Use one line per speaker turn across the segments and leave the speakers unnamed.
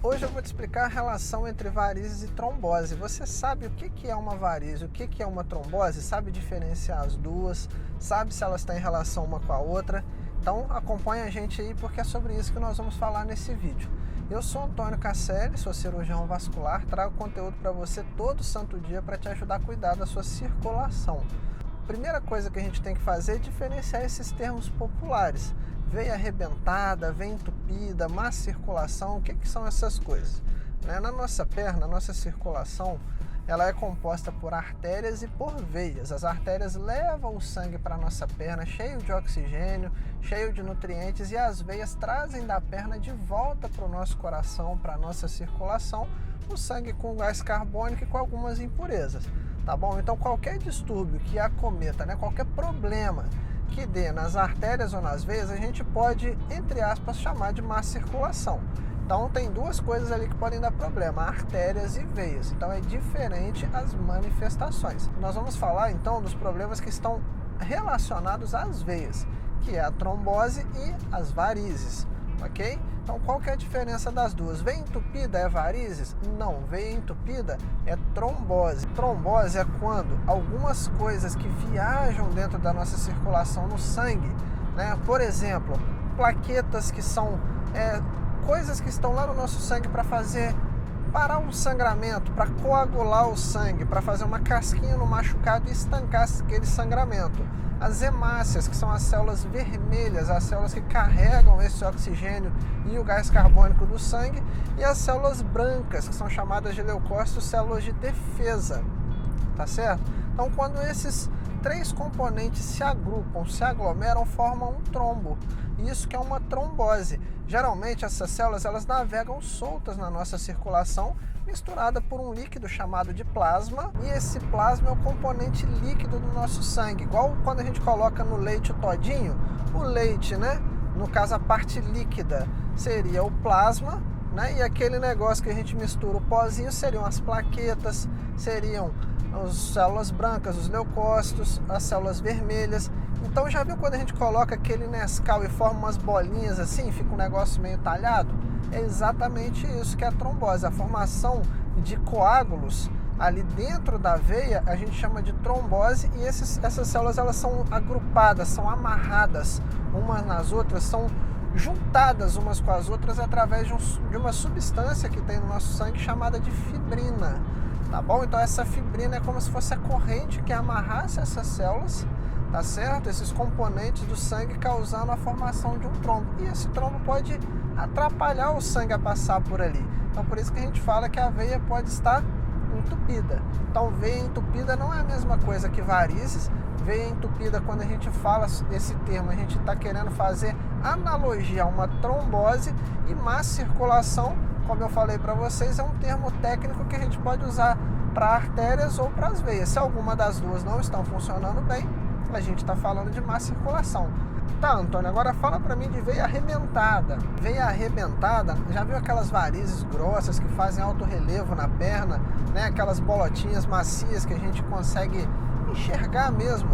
Hoje eu vou te explicar a relação entre varizes e trombose. Você sabe o que é uma varize, o que é uma trombose? Sabe diferenciar as duas? Sabe se elas têm relação uma com a outra? Então acompanha a gente aí porque é sobre isso que nós vamos falar nesse vídeo. Eu sou Antônio Casselli, sou cirurgião vascular, trago conteúdo para você todo santo dia para te ajudar a cuidar da sua circulação. Primeira coisa que a gente tem que fazer é diferenciar esses termos populares. Veia arrebentada, veia entupida, má circulação, o que são essas coisas? Na nossa perna, a nossa circulação, ela é composta por artérias e por veias. As artérias levam o sangue para a nossa perna cheio de oxigênio, cheio de nutrientes, e as veias trazem da perna de volta para o nosso coração, para a nossa circulação, o sangue com gás carbônico e com algumas impurezas. Tá bom? Então qualquer distúrbio que acometa, qualquer problema que dê nas artérias ou nas veias, a gente pode, entre aspas, chamar de má circulação. Então tem duas coisas ali que podem dar problema, artérias e veias. Então é diferente as manifestações. Nós vamos falar então dos problemas que estão relacionados às veias, que é a trombose e as varizes, ok? Então qual que é a diferença das duas? Veia entupida é varizes? Não, veia entupida é trombose. Trombose é quando algumas coisas que viajam dentro da nossa circulação no sangue, por exemplo, plaquetas que são coisas que estão lá no nosso sangue para parar um sangramento, para coagular o sangue, para fazer uma casquinha no machucado e estancar aquele sangramento. As hemácias, que são as células vermelhas, as células que carregam esse oxigênio e o gás carbônico do sangue, e as células brancas, que são chamadas de leucócitos, células de defesa, tá certo? Então, quando esses três componentes se agrupam, se aglomeram, formam um trombo. Isso que é uma trombose. Geralmente essas células elas navegam soltas na nossa circulação, misturada por um líquido chamado de plasma, e esse plasma é o componente líquido do nosso sangue, igual quando a gente coloca no leite o todinho, o leite, no caso a parte líquida seria o plasma, e aquele negócio que a gente mistura, o pozinho, seriam as plaquetas, seriam as células brancas, os leucócitos, as células vermelhas. Então já viu quando a gente coloca aquele Nescau e forma umas bolinhas assim, fica um negócio meio talhado? É exatamente isso que é a trombose, a formação de coágulos ali dentro da veia, a gente chama de trombose, e essas células elas são agrupadas, são amarradas umas nas outras, são juntadas umas com as outras através de uma substância que tem no nosso sangue chamada de fibrina, tá bom? Então essa fibrina é como se fosse a corrente que amarrasse essas células, tá certo? Esses componentes do sangue, causando a formação de um trombo, e esse trombo pode atrapalhar o sangue a passar por ali. Então por isso que a gente fala que a veia pode estar entupida. Então veia entupida não é a mesma coisa que varizes. Veia entupida, quando a gente fala esse termo, a gente está querendo fazer analogia a uma trombose, e má circulação, como eu falei para vocês, é um termo técnico que a gente pode usar para artérias ou para as veias. Se alguma das duas não estão funcionando bem, a gente está falando de má circulação. Tá, Antônio, agora fala para mim de veia arrebentada. Veia arrebentada, já viu aquelas varizes grossas que fazem alto relevo na perna, aquelas bolotinhas macias que a gente consegue enxergar mesmo,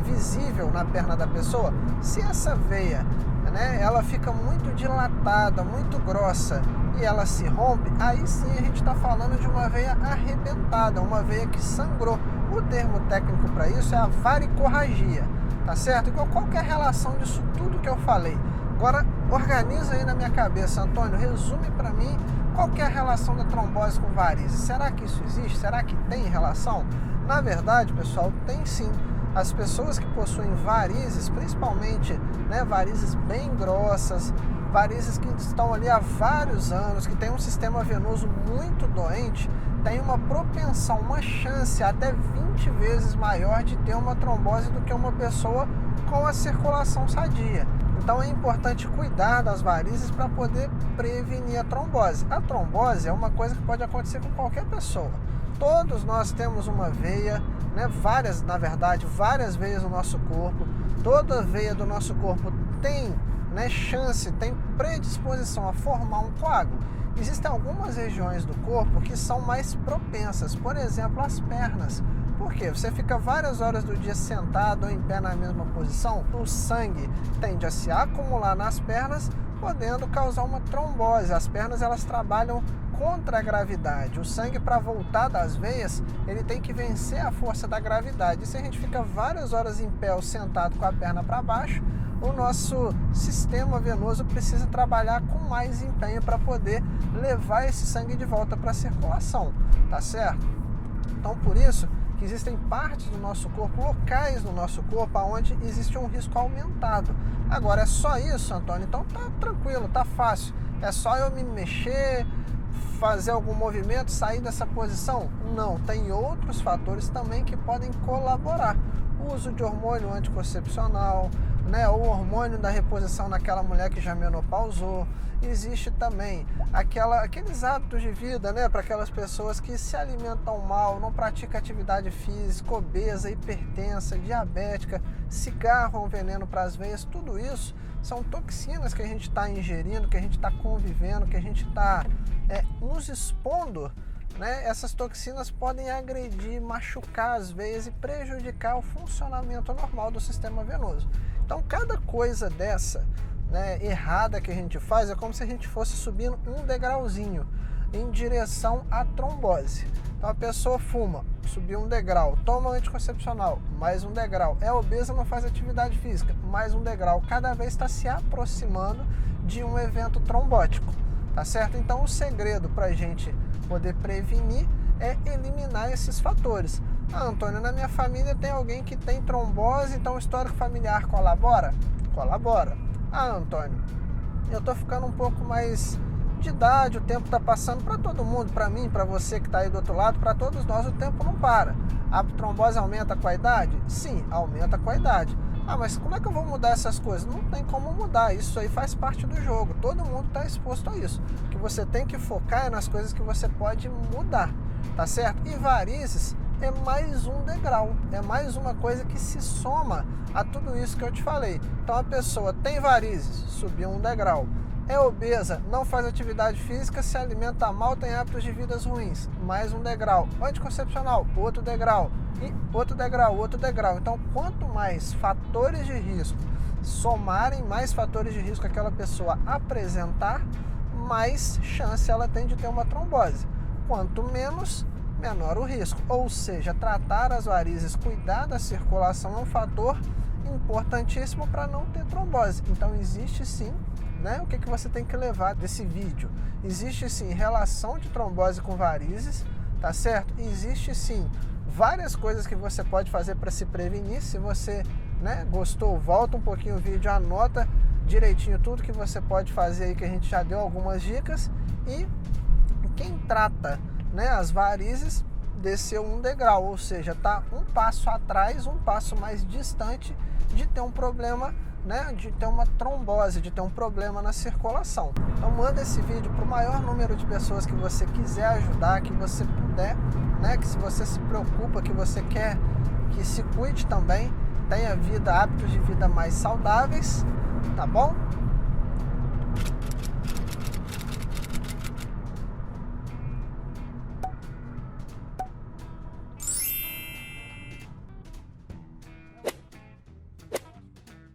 visível na perna da pessoa? Se essa veia, ela fica muito dilatada, muito grossa, e ela se rompe, aí sim a gente está falando de uma veia arrebentada, uma veia que sangrou. O termo técnico para isso é a varicorragia, tá certo? Então, qual que é a relação disso tudo que eu falei? Agora, organiza aí na minha cabeça, Antônio, resume para mim qual que é a relação da trombose com varizes. Será que isso existe? Será que tem relação? Na verdade, pessoal, tem sim. As pessoas que possuem varizes, principalmente varizes bem grossas, varizes que estão ali há vários anos, que tem um sistema venoso muito doente, tem uma propensão, uma chance até 20 vezes maior de ter uma trombose do que uma pessoa com a circulação sadia. Então é importante cuidar das varizes para poder prevenir a trombose. A trombose é uma coisa que pode acontecer com qualquer pessoa. Todos nós temos uma veia, várias veias no nosso corpo. Toda veia do nosso corpo tem chance, tem predisposição a formar um coágulo. Existem algumas regiões do corpo que são mais propensas, por exemplo, as pernas. Por quê? Você fica várias horas do dia sentado ou em pé na mesma posição, o sangue tende a se acumular nas pernas, podendo causar uma trombose. As pernas elas trabalham contra a gravidade. O sangue, para voltar das veias, ele tem que vencer a força da gravidade. E se a gente fica várias horas em pé ou sentado com a perna para baixo, o nosso sistema venoso precisa trabalhar com mais empenho para poder levar esse sangue de volta para a circulação, tá certo? Então, por isso que existem partes do nosso corpo, locais no nosso corpo, onde existe um risco aumentado. Agora, é só isso, Antônio? Então tá tranquilo, tá fácil. É só eu me mexer, fazer algum movimento, sair dessa posição? Não, tem outros fatores também que podem colaborar. O uso de hormônio anticoncepcional, né, o hormônio da reposição naquela mulher que já menopausou. Existe também aqueles hábitos de vida, né, para aquelas pessoas que se alimentam mal, não praticam atividade física, obesa, hipertensa, diabética, cigarro é um veneno para as veias. Tudo isso são toxinas que a gente está ingerindo, que a gente está convivendo, que a gente está nos expondo, né? Essas toxinas podem agredir, machucar as veias e prejudicar o funcionamento normal do sistema venoso. Então, cada coisa dessa, né, errada que a gente faz é como se a gente fosse subindo um degrauzinho em direção à trombose. Então, a pessoa fuma, subiu um degrau, toma anticoncepcional, mais um degrau, é obesa, não faz atividade física, mais um degrau, cada vez está se aproximando de um evento trombótico, tá certo? Então, o segredo para a gente poder prevenir é eliminar esses fatores. Ah, Antônio, na minha família tem alguém que tem trombose, então o histórico familiar colabora? Colabora. Ah, Antônio, eu tô ficando um pouco mais de idade, o tempo tá passando para todo mundo, para mim, para você que tá aí do outro lado, para todos nós o tempo não para. A trombose aumenta com a idade? Sim, aumenta com a idade. Ah, mas como é que eu vou mudar essas coisas? Não tem como mudar, isso aí faz parte do jogo, todo mundo está exposto a isso. O que você tem que focar é nas coisas que você pode mudar, tá certo? E varizes é mais um degrau, é mais uma coisa que se soma a tudo isso que eu te falei. Então a pessoa tem varizes, subiu um degrau, é obesa, não faz atividade física, se alimenta mal, tem hábitos de vida ruins, mais um degrau, anticoncepcional, outro degrau, e outro degrau, outro degrau. Então, quanto mais fatores de risco somarem, mais fatores de risco aquela pessoa apresentar, mais chance ela tem de ter uma trombose. Quanto menos, menor o risco. Ou seja, tratar as varizes, cuidar da circulação é um fator importantíssimo para não ter trombose. Então, existe sim, né? O que você tem que levar desse vídeo? Existe sim relação de trombose com varizes, tá certo? Existe sim várias coisas que você pode fazer para se prevenir. Se você, né, gostou, volta um pouquinho o vídeo, anota direitinho tudo que você pode fazer aí, que a gente já deu algumas dicas. E quem trata, né, as varizes desceu um degrau, ou seja, está um passo atrás, um passo mais distante de ter um problema, né, de ter uma trombose, de ter um problema na circulação. Então manda esse vídeo para o maior número de pessoas que você quiser ajudar, que você puder, né, que se você se preocupa, que você quer que se cuide também, tenha hábitos de vida mais saudáveis, tá bom?